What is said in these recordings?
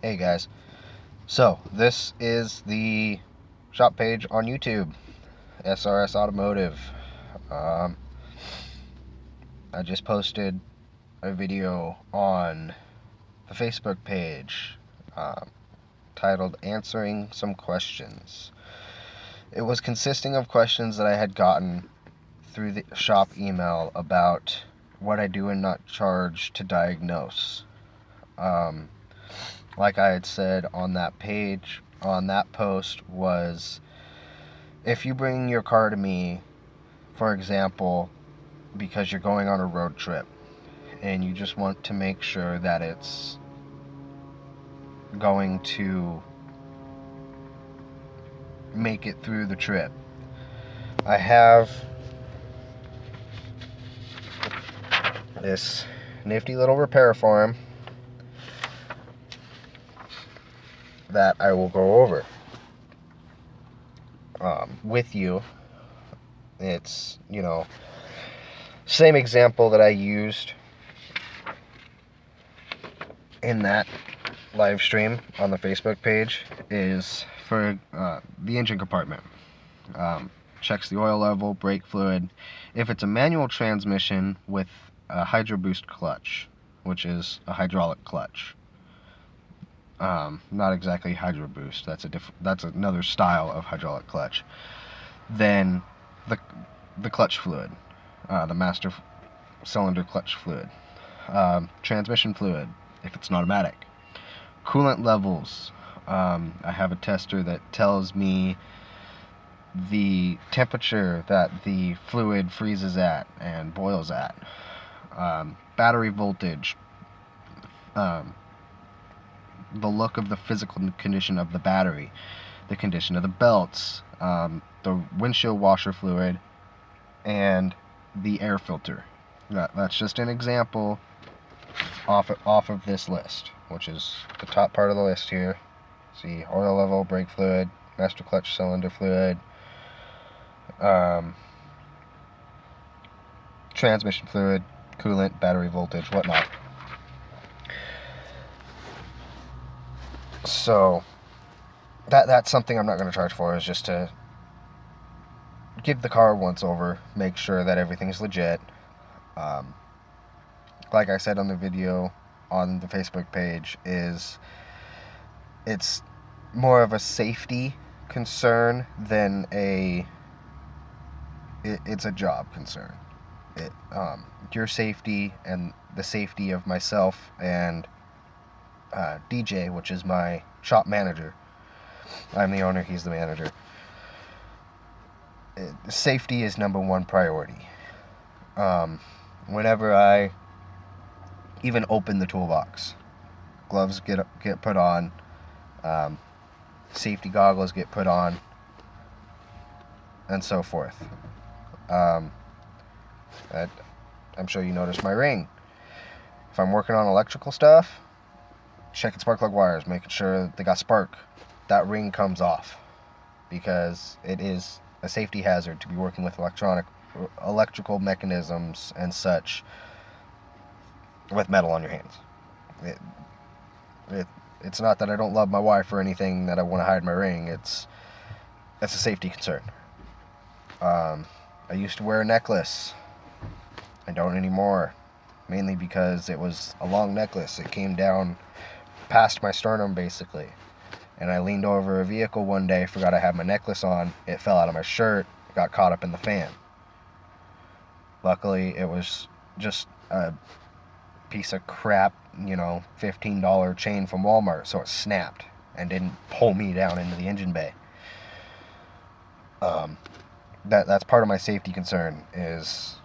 Hey guys, so this is the shop page on YouTube, S.R.S. Automotive. Um, I just posted a video on the Facebook page um, titled Answering Some Questions. It was consisting of questions that I had gotten through the shop email about what I do and not charge to diagnose. Um, like I had said on that page, on that post, was if you bring your car to me, for example, because you're going on a road trip and you just want to make sure that it's going to make it through the trip, I have this nifty little repair form that I will go over with you. It's, same example that I used in that live stream on the Facebook page is for the engine compartment. Checks the oil level, brake fluid. If it's a manual transmission with a hydro boost clutch, which is a hydraulic clutch, not exactly hydro boost. That's another style of hydraulic clutch. Then the clutch fluid, the master cylinder clutch fluid, transmission fluid if it's an automatic, coolant levels. I have a tester that tells me the temperature that the fluid freezes at and boils at, battery voltage, the look of the physical condition of the battery, the condition of the belts, the windshield washer fluid, and the air filter. That's just an example off of this list, which is the top part of the list here. See, oil level, brake fluid, master clutch cylinder fluid, transmission fluid, coolant, battery voltage, whatnot. So that's something I'm not going to charge for, is just to give the car a once over, make sure that everything's legit. Like I said on the video on the Facebook page, it's more of a safety concern than it's a job concern. Your safety and the safety of myself and DJ, which is my shop manager. I'm the owner, he's the manager. Safety is number one priority. Whenever I even open the toolbox, gloves get put on, safety goggles get put on, and so forth. I'm sure you noticed my ring. If I'm working on electrical stuff, checking spark plug wires, making sure they got spark, that ring comes off, because it is a safety hazard to be working with electrical mechanisms and such with metal on your hands. It's not that I don't love my wife or anything that I want to hide my ring. It's a safety concern. I used to wear a necklace. I don't anymore, mainly because it was a long necklace. It came down past my sternum, basically. And I leaned over a vehicle one day, forgot I had my necklace on. It fell out of my shirt, got caught up in the fan. Luckily, it was just a piece of crap, $15 chain from Walmart, so it snapped and didn't pull me down into the engine bay. That's part of my safety concern is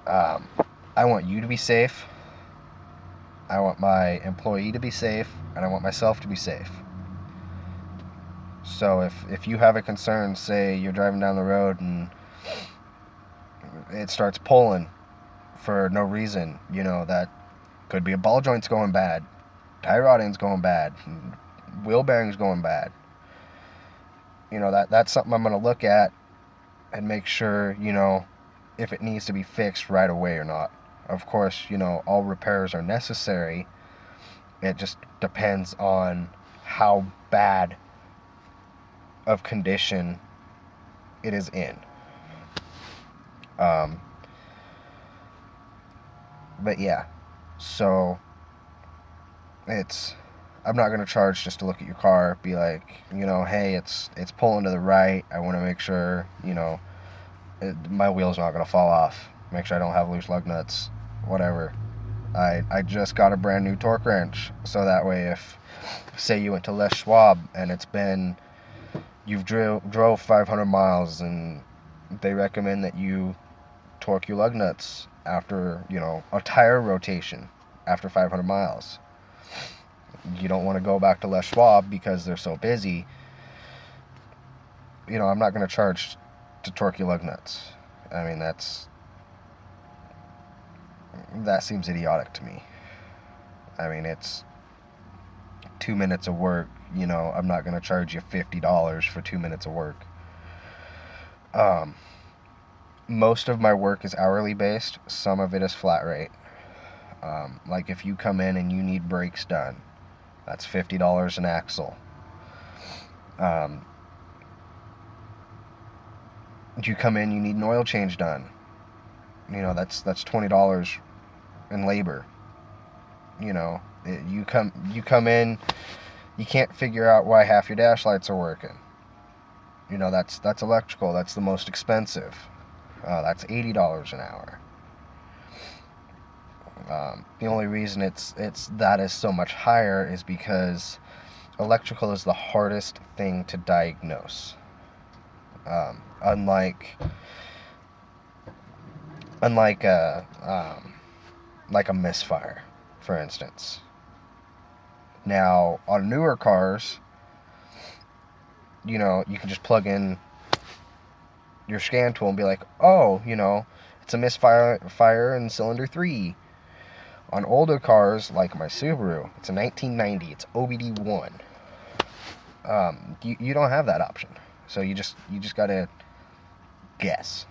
I want you to be safe, I want my employee to be safe, and I want myself to be safe. So if you have a concern, say you're driving down the road and it starts pulling for no reason, that could be a ball joint's going bad, tie rod end's going bad, wheel bearing's going bad. That's something I'm going to look at and make sure, if it needs to be fixed right away or not. Of course, all repairs are necessary, It just depends on how bad of condition it is in. But yeah, so I'm not going to charge just to look at your car, be like, hey, it's pulling to the right. I want to make sure, my wheel's not going to fall off. Make sure I don't have loose lug nuts, whatever. I just got a brand new torque wrench, so that way if, say you went to Les Schwab and you've drove 500 miles and they recommend that you torque your lug nuts after, a tire rotation after 500 miles. You don't want to go back to Les Schwab because they're so busy. I'm not going to charge to torque your lug nuts. I mean, that seems idiotic to me. I mean, it's 2 minutes of work. I'm not going to charge you $50 for 2 minutes of work. Most of my work is hourly based. Some of it is flat rate. Like if you come in and you need brakes done, that's $50 an axle. You come in, you need an oil change done. That's $20 in labor. You come in, you can't figure out why half your dash lights are working. That's electrical. That's the most expensive. That's $80 an hour. The only reason that is so much higher is because electrical is the hardest thing to diagnose. Unlike a misfire, for instance. Now, on newer cars, you can just plug in your scan tool and be like, oh, it's a misfire in cylinder 3. On older cars, like my Subaru, it's a 1990, it's OBD1. You don't have that option. So you just gotta guess.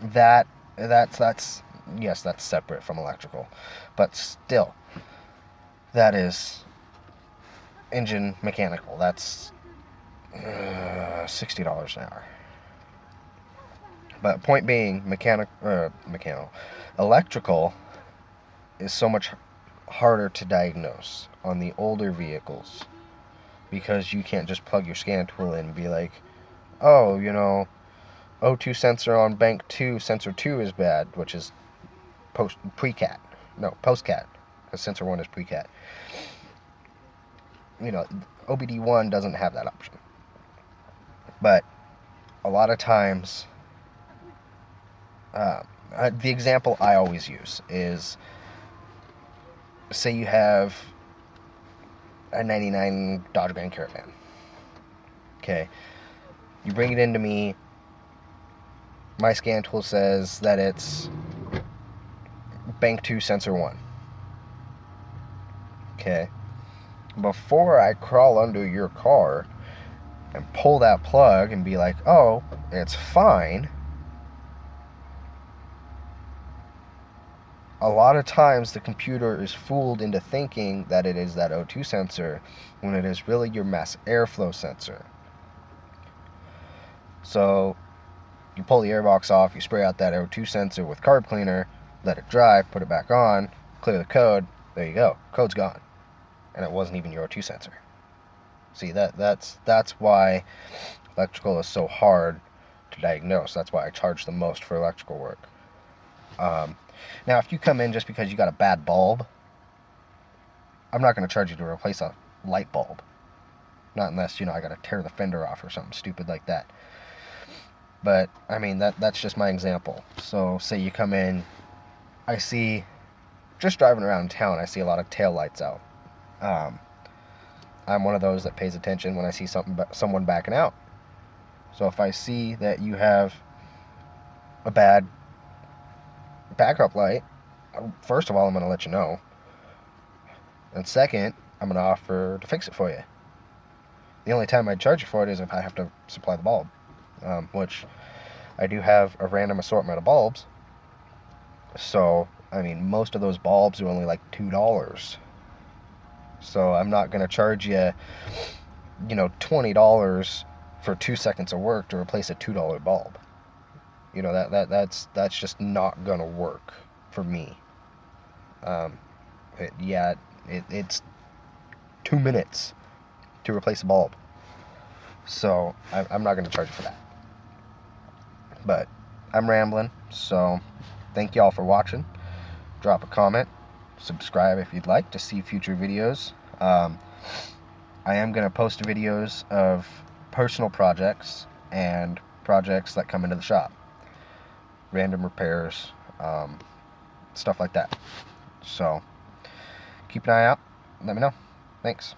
That's yes, that's separate from electrical, but still, that is engine mechanical. That's $60 an hour. But point being, electrical is so much harder to diagnose on the older vehicles because you can't just plug your scan tool in and be like, oh, O2 sensor on bank 2, sensor 2 is bad, which is post-cat, because sensor 1 is pre-cat. OBD1 doesn't have that option. But a lot of times, the example I always use is, say you have a 99 Dodge Grand Caravan. Okay. You bring it into me. My scan tool says that it's bank 2 sensor 1. Okay. Before I crawl under your car and pull that plug and be like, oh, it's fine, a lot of times the computer is fooled into thinking that it is that O2 sensor when it is really your mass airflow sensor. So you pull the airbox off, you spray out that O2 sensor with carb cleaner, let it dry, put it back on, clear the code, there you go, code's gone. And it wasn't even your O2 sensor. See, that's why electrical is so hard to diagnose. That's why I charge the most for electrical work. Now, if you come in just because you got a bad bulb, I'm not going to charge you to replace a light bulb. Not unless, I got to tear the fender off or something stupid like that. But, I mean, that's just my example. So, say you come in, I see, just driving around town, I see a lot of tail lights out. I'm one of those that pays attention when I see someone backing out. So if I see that you have a bad backup light, first of all, I'm going to let you know. And second, I'm going to offer to fix it for you. The only time I'd charge you for it is if I have to supply the bulb, which I do have a random assortment of bulbs. So I mean, most of those bulbs are only like $2. So I'm not going to charge you, $20 for 2 seconds of work to replace a $2 bulb. That's just not going to work for me. It's 2 minutes to replace a bulb. So I'm not going to charge you for that. But I'm rambling, so thank y'all for watching. Drop a comment, subscribe if you'd like to see future videos. I am going to post videos of personal projects and projects that come into the shop. Random repairs, stuff like that. So keep an eye out. Let me know. Thanks.